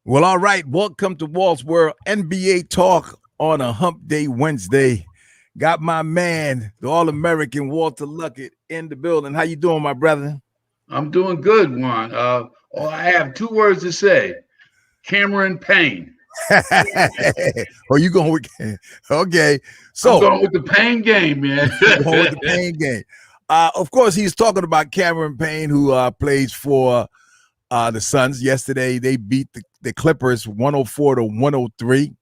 Well, all right. Welcome to Walt's World NBA Talk on a Hump Day Wednesday. Got my man, the All-American Walter Luckett in the building. How you doing, my brother? I'm doing good, Juan. I have two words to say. Cameron Payne. Oh, you going with okay. I'm So going with the Payne game, man. you going with the Payne game. Of course, he's talking about Cameron Payne, who plays for the Suns. Yesterday, they beat the Clippers 104 to 103.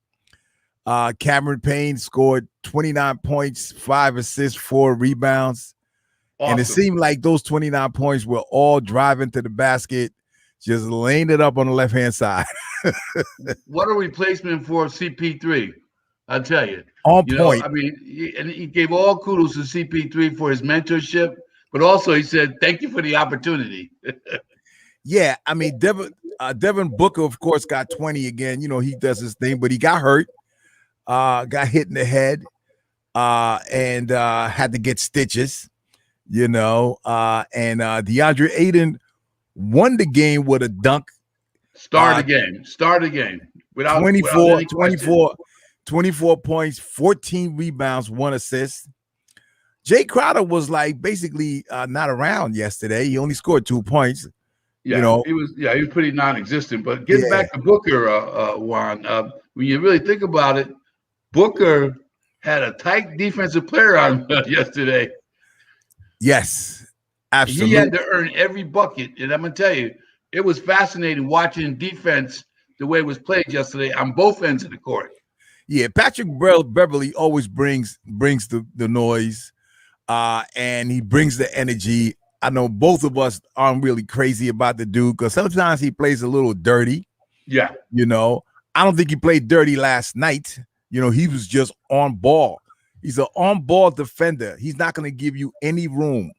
Cameron Payne scored 29 points, 5 assists, 4 rebounds. Awesome. And it seemed like those 29 points were all driving to the basket, just laying it up on the left-hand side. What a replacement for CP3, I'll tell you. On point. I mean, he gave all kudos to CP3 for his mentorship, but also he said, thank you for the opportunity. Yeah, I mean, Devin Booker, of course, got 20 again. You know, he does his thing, but he got hurt, got hit in the head, and had to get stitches, and DeAndre Ayton won the game with a dunk. Start the game. Without 24 points, 14 rebounds, 1 assist. Jay Crowder was like basically not around yesterday. He only scored 2 points. Yeah, he was pretty non-existent. But getting back to Booker, Juan, when you really think about it, Booker had a tight defensive player on yesterday. Yes, absolutely. He had to earn every bucket, and I'm gonna tell you, it was fascinating watching defense the way it was played yesterday on both ends of the court. Yeah, Patrick Beverly always brings the noise, and he brings the energy. I know both of us aren't really crazy about the dude because sometimes he plays a little dirty. Yeah. I don't think he played dirty last night. He was just on ball. He's an on-ball defender. He's not going to give you any room.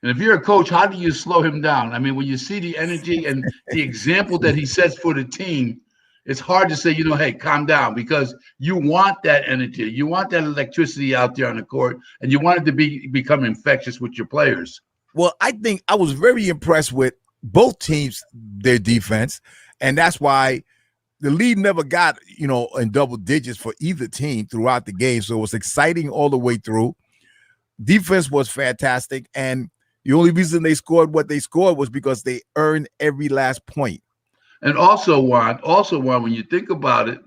And if you're a coach, how do you slow him down? I mean, when you see the energy and the example that he sets for the team, it's hard to say, hey, calm down, because you want that energy. You want that electricity out there on the court, and you want it to become infectious with your players. Well, I think I was very impressed with both teams, their defense, and that's why the lead never got, in double digits for either team throughout the game. So it was exciting all the way through. Defense was fantastic, and the only reason they scored what they scored was because they earned every last point. And also, Juan, when you think about it,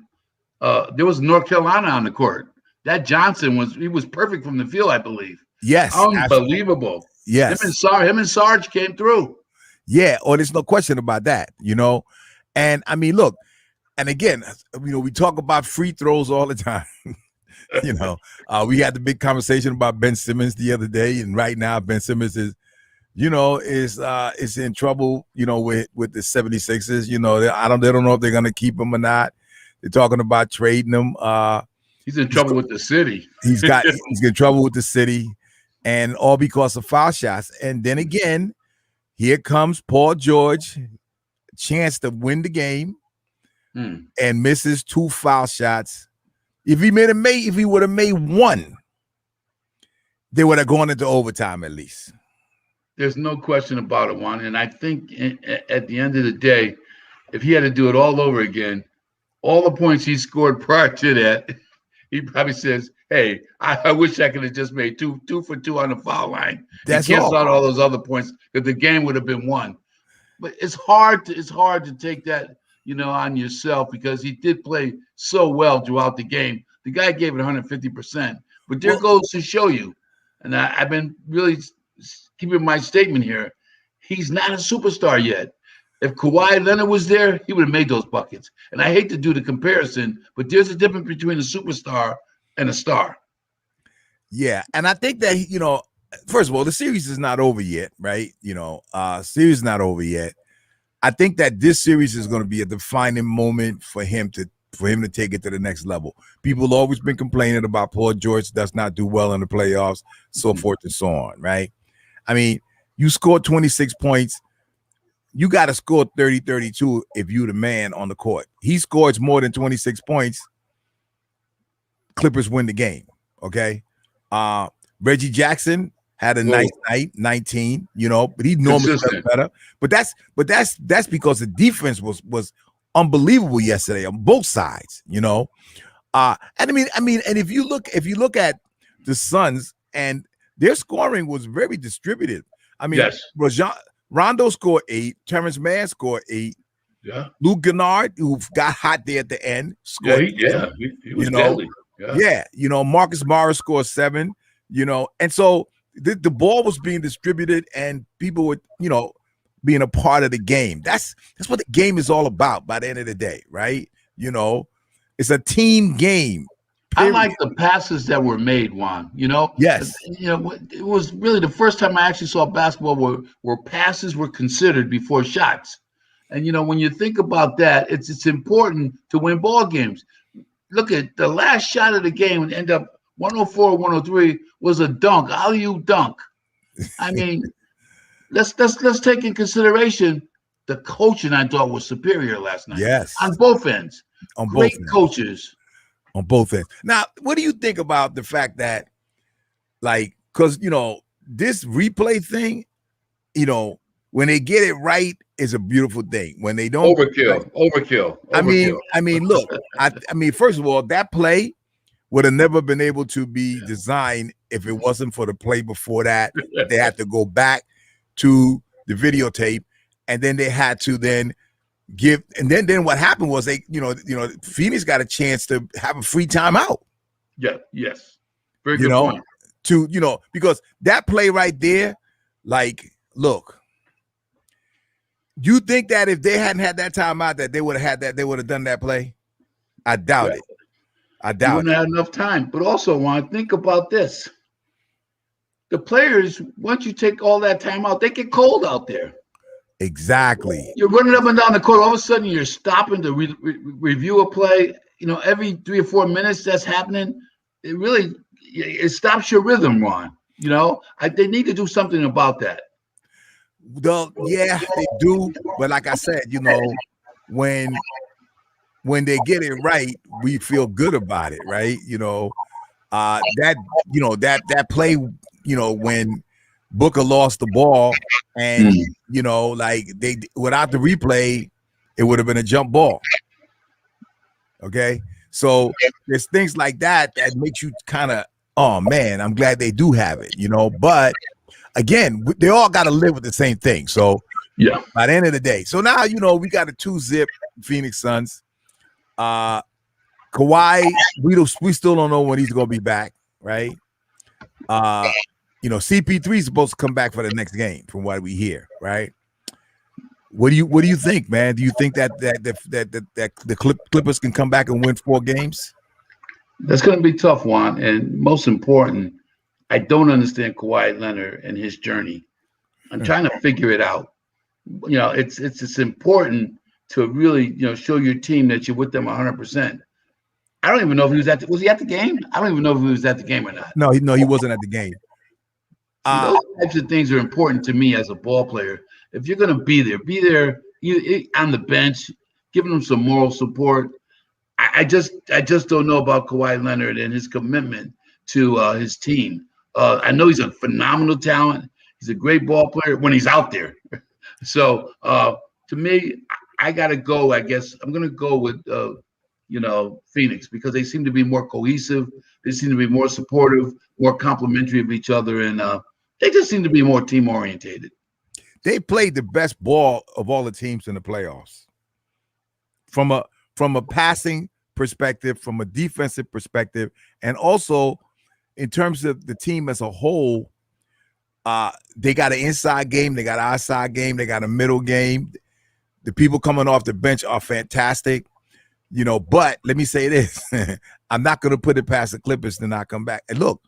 there was North Carolina on the court. That Johnson was perfect from the field, I believe. Yes, unbelievable. Absolutely. Yes, him and Sarge came through. Yeah, there's no question about that. And I mean, look, and again, we talk about free throws all the time. We had the big conversation about Ben Simmons the other day, and right now Ben Simmons is in trouble, with the 76ers. They don't know if they're gonna keep him or not. They're talking about trading him. He's in trouble with the city. He's in trouble with the city, and all because of foul shots. And then again, here comes Paul George, chance to win the game, and misses 2 foul shots. If he would have made 1, they would have gone into overtime at least. There's no question about it, Juan. And I think at the end of the day, if he had to do it all over again, all the points he scored prior to that, he probably says, hey, I wish I could have just made two for 2 on the foul line. That's canceled out all those other points because the game would have been won. But it's hard to take that, on yourself, because he did play so well throughout the game. The guy gave it 150%. But there goes to show you, and I've been really keeping my statement here, he's not a superstar yet. If Kawhi Leonard was there, he would have made those buckets. And I hate to do the comparison, but there's a difference between a superstar and a star. Yeah, and I think that, first of all, the series is not over yet, right? Series is not over yet. I think that this series is going to be a defining moment for him to take it to the next level. People have always been complaining about Paul George does not do well in the playoffs, so forth and so on, right? I mean, you scored 26 points. You got to score 30, 32 if you're the man on the court. He scores more than 26 points. Clippers win the game, okay? Reggie Jackson had a nice night, 19, but he normally does better. But that's because the defense was unbelievable yesterday on both sides. And and if you look at the Suns, and their scoring was very distributed. I mean, Yes. Rondo scored 8, Terrence Mann scored 8, Yeah. Luke Kennard, who got hot there at the end, Yeah. scored 10, He was you know. deadly. Yeah. Marcus Morris scored 7, and so the ball was being distributed, and people were, being a part of the game. That's what the game is all about by the end of the day, right? It's a team game. I Period. like the passes that were made, Juan. Yes. It was really the first time I actually saw basketball where passes were considered before shots. And when you think about that, it's important to win ball games. Look at the last shot of the game and end up 104, 103 was a dunk. How do you dunk? I mean, let's take in consideration the coaching I thought was superior last night. Yes. On both ends. Great coaches. On both ends. Now, what do you think about the fact that, because this replay thing, when they get it right, is a beautiful thing. When they don't, overkill. I mean, look, I mean, first of all, that play would have never been able to be designed if it wasn't for the play before that. They had to go back to the videotape, and then they had to then give, and then what happened was they, Phoenix got a chance to have a free timeout. Yeah, yes. Very good point. Because that play right there, look, you think that if they hadn't had that timeout that they would have done that play? I doubt it. I doubt you wouldn't have enough time. But also, Juan, think about this. The players, once you take all that time out, they get cold out there. Exactly. You're running up and down the court. All of a sudden, you're stopping to review a play. Every 3 or 4 minutes that's happening, it stops your rhythm, Ron. They need to do something about that. Well, yeah, they do. But like I said, when they get it right, we feel good about it, right? That play, when Booker lost the ball, and they without the replay, it would have been a jump ball. Okay, so there's things like that makes you kind of, oh man, I'm glad they do have it, But again, they all got to live with the same thing. So yeah, by the end of the day, so now we got a 2-0 Phoenix Suns. Kawhi, we still don't know when he's gonna be back, right? CP3 is supposed to come back for the next game, from what we hear, right? What do you think, man? Do you think that the Clippers can come back and win 4 games? That's going to be tough, Juan. And most important, I don't understand Kawhi Leonard and his journey. I'm trying to figure it out. It's important to really, show your team that you're with them 100%. I don't even know if he was he at the game? I don't even know if he was at the game or not. No, he wasn't at the game. Those types of things are important to me as a ball player. If you're going to be there on the bench, giving them some moral support. I just don't know about Kawhi Leonard and his commitment to his team. I know he's a phenomenal talent. He's a great ball player when he's out there. So to me, I got to go. I guess I'm going to go with Phoenix, because they seem to be more cohesive. They seem to be more supportive, more complimentary of each other, and they just seem to be more team orientated. They played the best ball of all the teams in the playoffs. From a passing perspective, from a defensive perspective, and also in terms of the team as a whole, they got an inside game, they got an outside game, they got a middle game. The people coming off the bench are fantastic, but let me say this. I'm not going to put it past the Clippers to not come back. And look,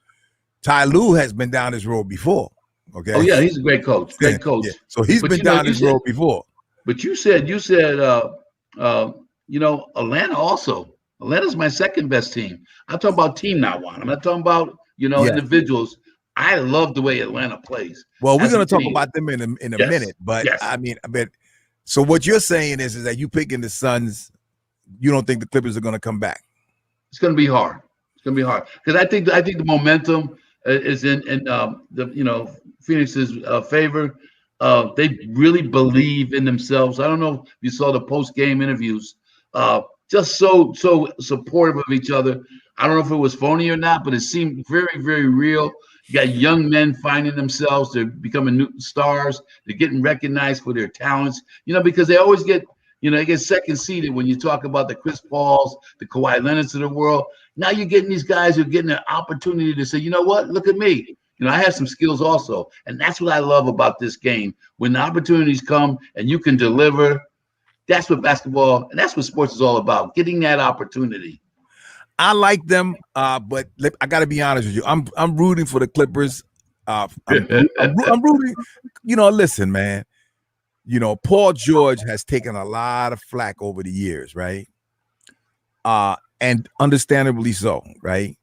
Ty Lue has been down this road before. Okay. Oh yeah, he's a great coach. Great coach. Yeah. So he's been down this road before. But you said Atlanta also. Atlanta's my second best team. I'm talking about team now, Juan. I'm not talking about individuals. I love the way Atlanta plays. Well, we're going to talk about them in a minute, but yes. I bet. So what you're saying is that you picking the Suns. You don't think the Clippers are going to come back? It's going to be hard. It's going to be hard because I think the momentum is in the Phoenix's favor. They really believe in themselves. I don't know if you saw the post-game interviews just so supportive of each other. I don't know if it was phony or not, but it seemed very, very real. You got young men finding themselves, they're becoming new stars, they're getting recognized for their talents, because they always get, they get second seated when you talk about the Chris Pauls, the Kawhi Leonards of the world. Now you're getting these guys who are getting an opportunity to say, you know what, look at me. I have some skills also. And that's what I love about this game. When the opportunities come and you can deliver, that's what basketball and that's what sports is all about, getting that opportunity. I like them, but I got to be honest with you. I'm rooting for the Clippers. I'm rooting. Listen, man. Paul George has taken a lot of flack over the years, right? And understandably so, right?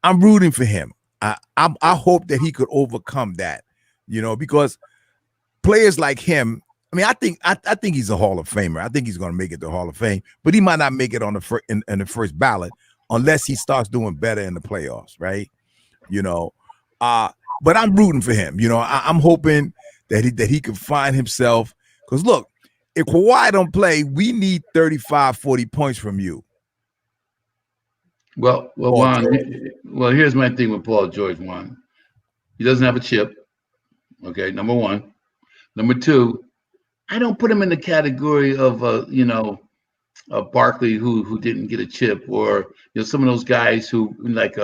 I'm rooting for him. I hope that he could overcome that, because players like him. I mean, I think he's a Hall of Famer. I think he's going to make it to Hall of Fame, but he might not make it on the in the first ballot unless he starts doing better in the playoffs, right? But I'm rooting for him. I'm hoping that he can find himself. Because look, if Kawhi don't play, we need 35, 40 points from you. Well, Juan. Here's my thing with Paul George. Juan, he doesn't have a chip. Okay, number one. Number two, I don't put him in the category of Barkley who didn't get a chip, or some of those guys who like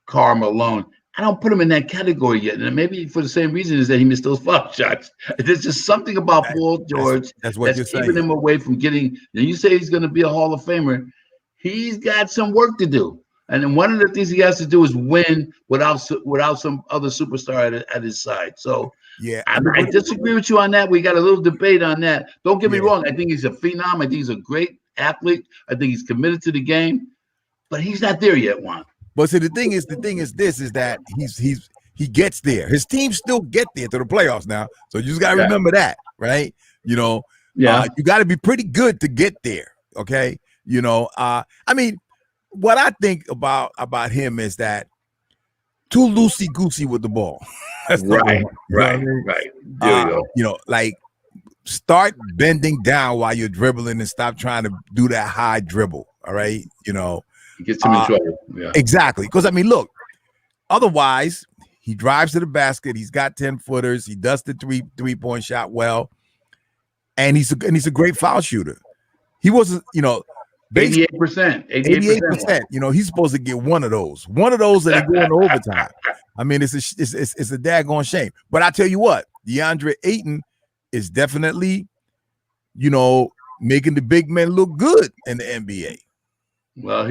Karl Malone. I don't put him in that category yet, and maybe for the same reason is that he missed those foul shots. There's just something about Paul George that's what you're keeping saying. him away from getting. You say he's going to be a Hall of Famer. He's got some work to do, and then one of the things he has to do is win without some other superstar at his side. So yeah, I disagree with you on that. We got a little debate on that. Don't get me wrong. I think he's a phenom. I think he's a great athlete. I think he's committed to the game, but he's not there yet, Juan. But see, the thing is that he gets there. His team still get there to the playoffs now. So you just got to remember that, right? You got to be pretty good to get there. Okay. I mean, what I think about him is that too loosey-goosey with the ball. That's right. There you go. Like start bending down while you're dribbling and stop trying to do that high dribble. All right. It gets him in trouble. Yeah. Exactly. Because I mean, look, otherwise he drives to the basket. He's got 10-footers. He does the three-point shot well. And he's a great foul shooter. He wasn't, 88%. 88%. He's supposed to get one of those that are going to overtime. I mean, it's a daggone shame. But I tell you what, DeAndre Ayton is definitely, making the big men look good in the NBA. Well,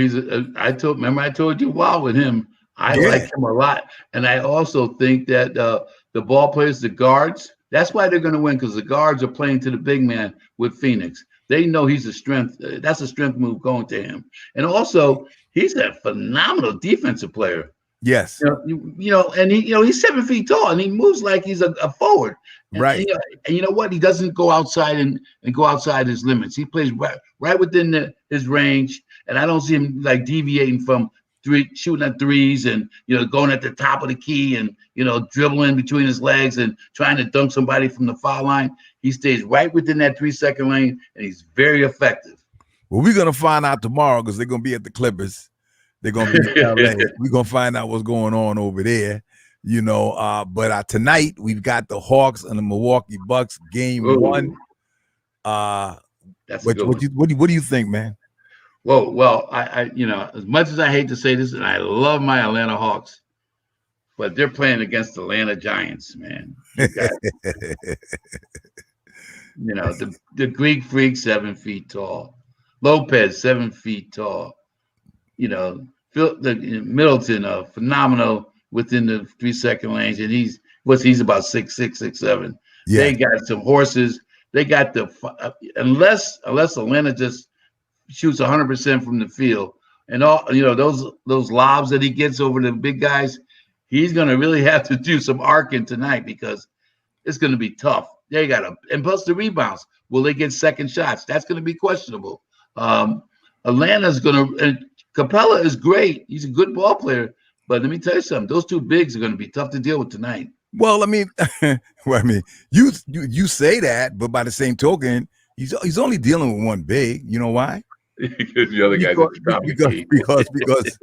I told you, wow, with him, I like him a lot. And I also think that the ball players, the guards, that's why they're going to win, because the guards are playing to the big man with Phoenix. They know he's a strength. That's a strength move going to him. And also, he's a phenomenal defensive player. Yes. And he's 7 feet tall and he moves like he's a forward. Right. And you know what? He doesn't go outside and go outside his limits. He plays right within his range. And I don't see him like deviating from shooting at threes and, going at the top of the key and, dribbling between his legs and trying to dunk somebody from the foul line. He stays right within that 3-second lane and he's very effective. Well, we're going to find out tomorrow because they're going to be at the Clippers. They're going to be in LA. We're going to find out what's going on over there, but tonight we've got the Hawks and the Milwaukee Bucks game 1. That's what do you think, man? Well, I as much as I hate to say this, and I love my Atlanta Hawks, but they're playing against the Atlanta Giants, man. The Greek Freak, 7 feet tall. Lopez, 7 feet tall. Middleton, phenomenal within the 3-second range, and he's about 6'6", 6'7". Yeah. They got some horses. They got unless Atlanta just shoots 100% from the field, and all those lobs that he gets over the big guys, he's going to really have to do some arcing tonight because it's going to be tough. They got and plus the rebounds. Will they get second shots? That's going to be questionable. Atlanta's going to. And Capella is great. He's a good ball player, but let me tell you something. Those two bigs are going to be tough to deal with tonight. Well, I mean, you say that, but by the same token, he's only dealing with one big. You know why? Because the other guy's a because, comedy. because because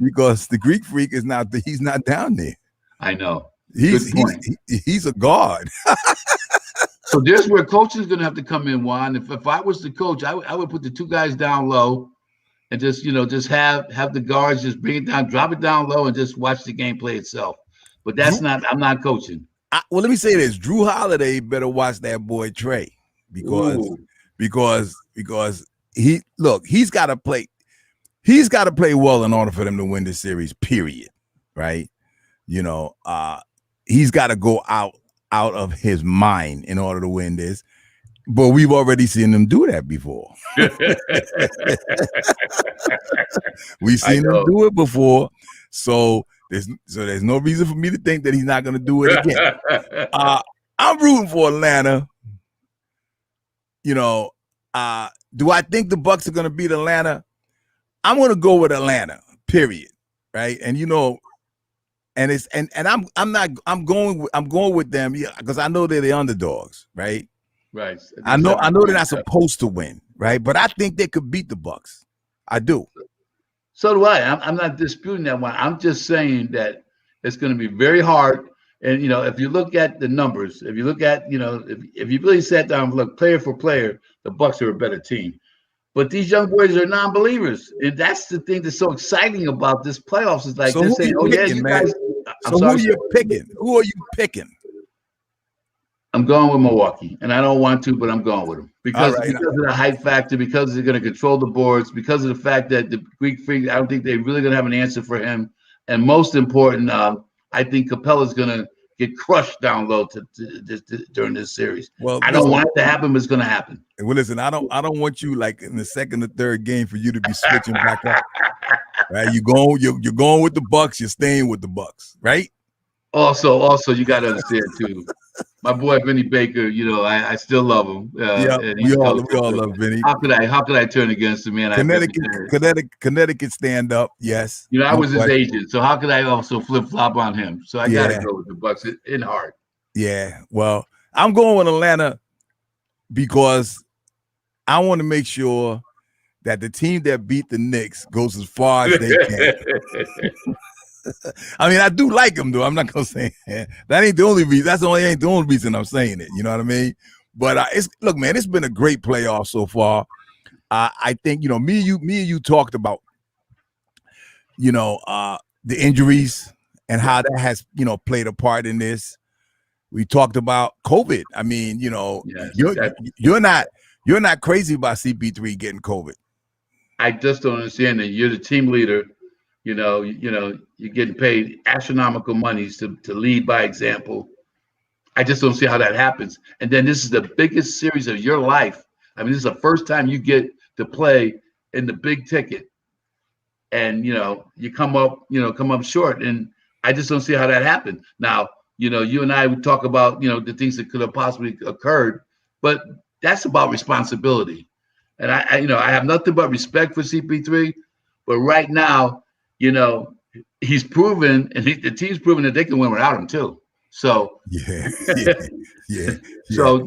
because the Greek freak is not he's not down there. I know. He's Good point. he's a guard. So there's where coaching is going to have to come in, Juan. If I was the coach, I would put the two guys down low and just just have the guards just bring it down, drop it down low, and just watch the game play itself. But Drew, I'm not coaching. well, let me say this: Drew Holiday better watch that boy Trey because Ooh. because he's got to play. He's got to play well in order for them to win the series. Period. Right? He's got to go out of his mind in order to win this. But we've already seen him do that before. We've seen him do it before. So there's no reason for me to think that he's not going to do it again. I'm rooting for Atlanta. Do I think the Bucks are going to beat Atlanta? I'm going to go with Atlanta. Period. Right? And I'm going with them because I know they're the underdogs, right? Right. I know they're not supposed to win, right? But I think they could beat the Bucks. I do. So do I. I'm not disputing that one. I'm just saying that it's going to be very hard. And if you look at the numbers, if you look at if you really sat down and look player for player, the Bucks are a better team. But these young boys are non-believers, and that's the thing that's so exciting about this playoffs. Is like they're saying, "Oh yeah, you guys." So who are you picking? Who are you picking? I'm going with Milwaukee, and I don't want to, but I'm going with them because of the hype factor, because they're going to control the boards, because of the fact that the Greek Freak, I don't think they're really going to have an answer for him, and most important, I think Capella's going to get crushed down low during this series. Well, I don't want it to happen, but it's going to happen. Well, listen, I don't want you like in the second or third game for you to be switching back up. Right? You're going with the Bucks. You're staying with the Bucks, right? Also, you got to understand too. My boy Vinny Baker, I still love him. We all love Vinny. How could I turn against him, man? Connecticut stand up, yes. I was his agent, so how could I also flip flop on him? So I gotta go with the Bucks in heart. Yeah, well, I'm going with Atlanta because I want to make sure that the team that beat the Knicks goes as far as they can. I mean, I do like them, though. I'm not gonna say that ain't the only reason. Ain't the only reason I'm saying it. You know what I mean? But look, man, it's been a great playoff so far. I think me and you talked about the injuries and how that has played a part in this. We talked about COVID. I mean, you're not crazy about CP3 getting COVID. I just don't understand that you're the team leader. You're getting paid astronomical monies to lead by example. I just don't see how that happens. And then this is the biggest series of your life. I mean, this is the first time you get to play in the big ticket, and you come up short. And I just don't see how that happened. Now, you and I would talk about the things that could have possibly occurred, but that's about responsibility. And I have nothing but respect for CP3, but right now, he's proven, and the team's proven that they can win without him too. So yeah. So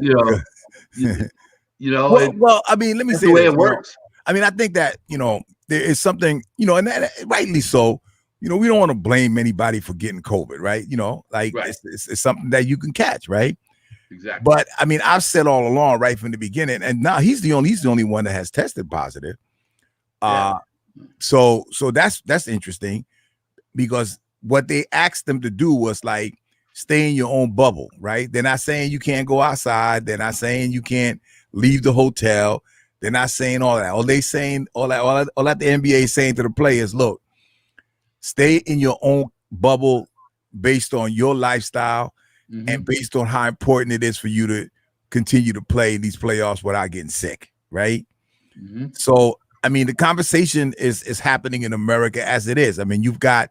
well, I mean, let me say the way it works. I mean, I think that there is something and that, rightly so. We don't want to blame anybody for getting COVID, right? Right. It's something that you can catch, right? Exactly. But I mean, I've said all along, right from the beginning, and now he's the only one that has tested positive. So that's interesting, because what they asked them to do was like stay in your own bubble, right? They're not saying you can't go outside. They're not saying you can't leave the hotel. They're not saying all that. All that the NBA is saying to the players, look, stay in your own bubble based on your lifestyle and based on how important it is for you to continue to play in these playoffs without getting sick, right? So I mean, the conversation is happening in America as it is. I mean, you've got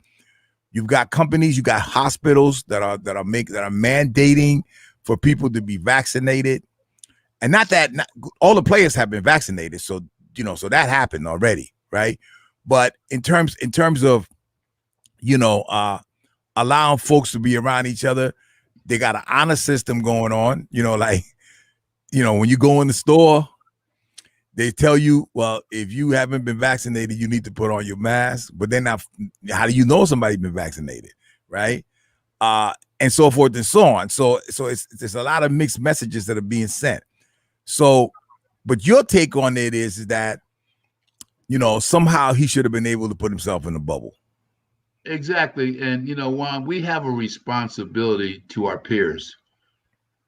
companies, you got hospitals that are mandating for people to be vaccinated, and not all the players have been vaccinated. So so that happened already, right? But in terms of allowing folks to be around each other, they got an honor system going on. When you go in the store, They tell you, well, if you haven't been vaccinated, you need to put on your mask. But then now, how do you know somebody's been vaccinated, right? And so forth and so on. So it's there's a lot of mixed messages that are being sent. So, but your take on it is that, you know, somehow he should have been able to put himself in a bubble. Exactly. And, Juan, we have a responsibility to our peers.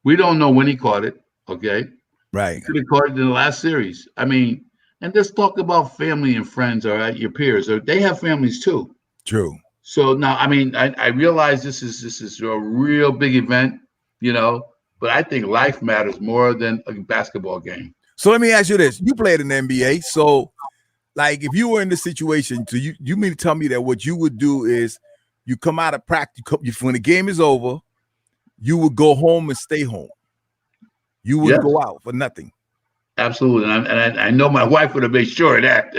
We don't know when he caught it. Okay. Right. He could have caught it in the last series. I mean, and let's talk about family and friends, all right, your peers. They have families too. True. So now, I mean, I realize this is a real big event, but I think life matters more than a basketball game. So let me ask you this. You played in the NBA. So, like, if you were in this situation, so you mean to tell me that what you would do is you come out of practice, when the game is over, you would go home and stay home. You wouldn't go out for nothing. Absolutely. And I know my wife would have made sure of that.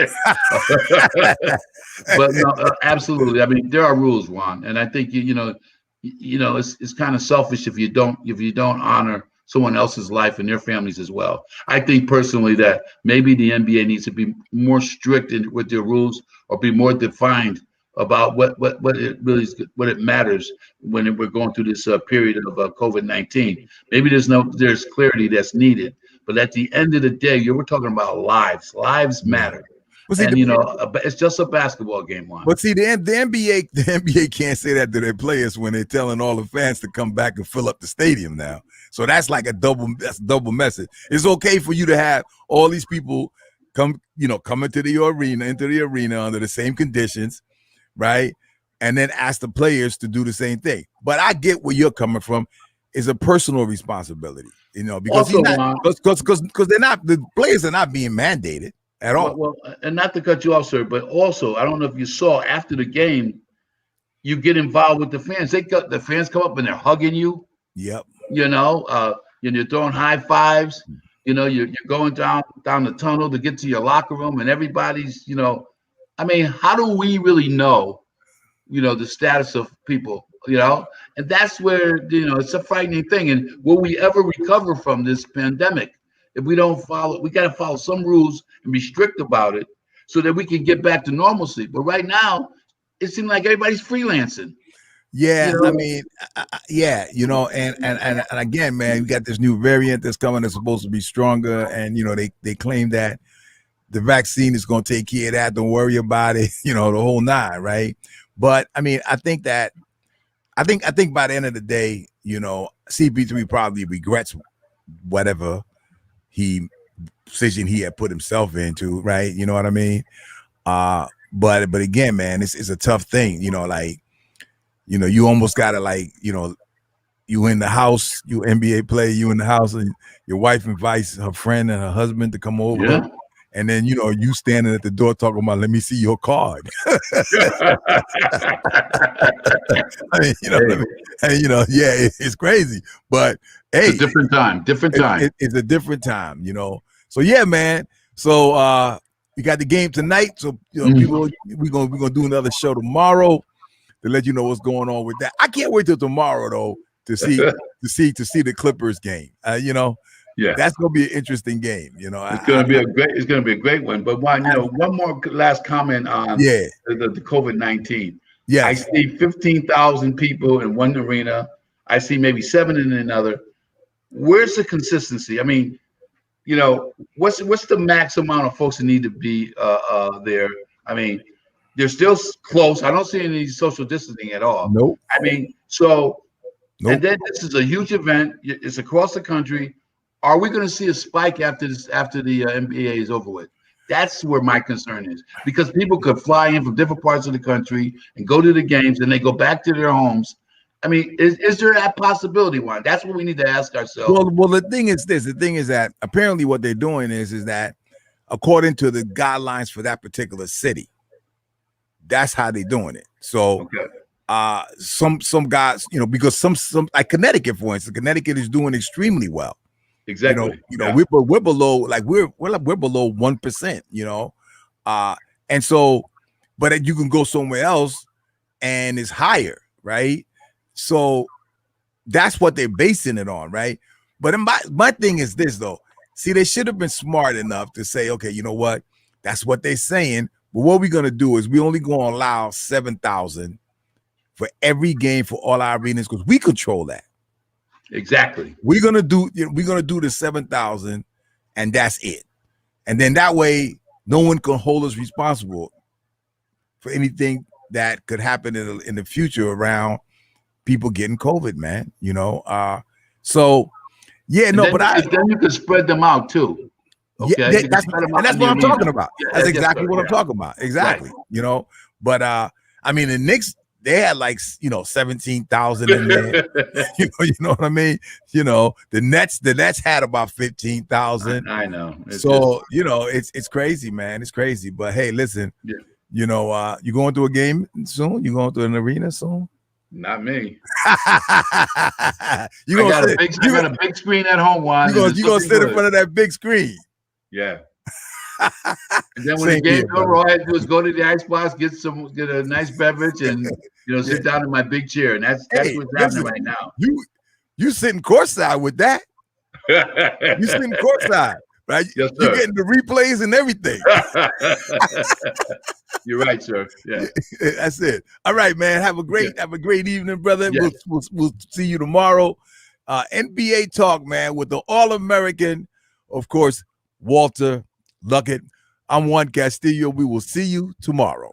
But no, absolutely. I mean, there are rules, Juan. And I think, it's kind of selfish if you don't honor someone else's life and their families as well. I think personally that maybe the NBA needs to be more strict with their rules or be more defined about what it really is, what it matters when we're going through this period of COVID-19. Maybe there's clarity that's needed, but at the end of the day, we're talking about lives. Lives matter. Well, see, it's just a basketball game, Juan. But see, the NBA can't say that to their players when they're telling all the fans to come back and fill up the stadium now. So that's like a double message. It's okay for you to have all these people come into the arena under the same conditions, right? And then ask the players to do the same thing. But I get where you're coming from. It's a personal responsibility, because the players are not being mandated at all. Well, and not to cut you off, sir, but also, I don't know if you saw after the game, you get involved with the fans. The fans come up and they're hugging you. Yep. You're throwing high fives. You're going down the tunnel to get to your locker room, and everybody's, I mean, how do we really know, the status of people, and that's where, it's a frightening thing. And will we ever recover from this pandemic? If we don't we got to follow some rules and be strict about it so that we can get back to normalcy. But right now, it seems like everybody's freelancing. Yeah, I mean, and again, man, we got this new variant that's coming that's supposed to be stronger, and they claim that the vaccine is going to take care of that. Don't worry about it, the whole nine, right? But I mean, I think by the end of the day, CP3 probably regrets whatever decision he had put himself into, right? You know what I mean? But again, man, it's a tough thing, you almost gotta you in the house, you NBA player, you in the house, and your wife invites her friend and her husband to come over. Yeah. And then, you standing at the door talking about, let me see your card. I mean, it's crazy. But hey, it's a different time. It's a different time, So yeah, man. So we got the game tonight. So people, we're gonna do another show tomorrow to let you know what's going on with that. I can't wait till tomorrow though to see the Clippers game. Yeah, that's gonna be an interesting game. It's gonna be a great one. But one more last comment on the COVID-19. Yeah, I see 15,000 people in one arena. I see maybe 7 in another. Where's the consistency? I mean, what's the max amount of folks that need to be there? I mean, they're still close. I don't see any social distancing at all. Nope. I mean, and then this is a huge event. It's across the country. Are we going to see a spike after the NBA is over with? That's where my concern is, because people could fly in from different parts of the country and go to the games, and they go back to their homes. I mean, is there that possibility, Juan? That's what we need to ask ourselves. Well, the thing is this. The thing is that apparently what they're doing is that according to the guidelines for that particular city, that's how they're doing it. So some guys, because some like Connecticut, for instance, Connecticut is doing extremely well. Exactly. We're below, like we're below 1%, and so, but you can go somewhere else and it's higher, right? So that's what they're basing it on, right? But my thing is this though: See, they should have been smart enough to say, okay, you know what? That's what they're saying. But what we're gonna do is we only gonna allow 7,000 for every game for all our arenas because we control that. Exactly. We're gonna do the 7,000, and that's it. And then that way, no one can hold us responsible for anything that could happen in the future around people getting COVID, man. So yeah, And no, then, but then you can spread them out too. Okay, yeah, you can that's spread them and out that's in what the I'm arena. talking about. Yeah, That's yes, exactly sir. what I'm Yeah. talking about. Exactly. But I mean, the Knicks, they had like 17,000 in there. You know what I mean? The Nets had about 15,000. I know. It's So it's crazy, man. It's crazy. But hey, listen, yeah, you going to a game soon? You going to an arena soon? not me. You I gonna got a big screen at home, Juan. you gonna sit in front of that big screen? Yeah. And then when Same the game's here, over, all I do is go to the icebox, get a nice beverage, and sit Yeah. down in my big chair. And that's Hey, what's listen, happening right now. you sitting courtside with that. You sitting courtside, right? Yes, You sir. getting the replays and everything. You're right, sir. Yeah. That's it. All right, man. Have a great evening, brother. Yes. We'll see you tomorrow. NBA talk, man, with the All-American, of course, Walter Luckett. I'm Juan Castillo. We will see you tomorrow.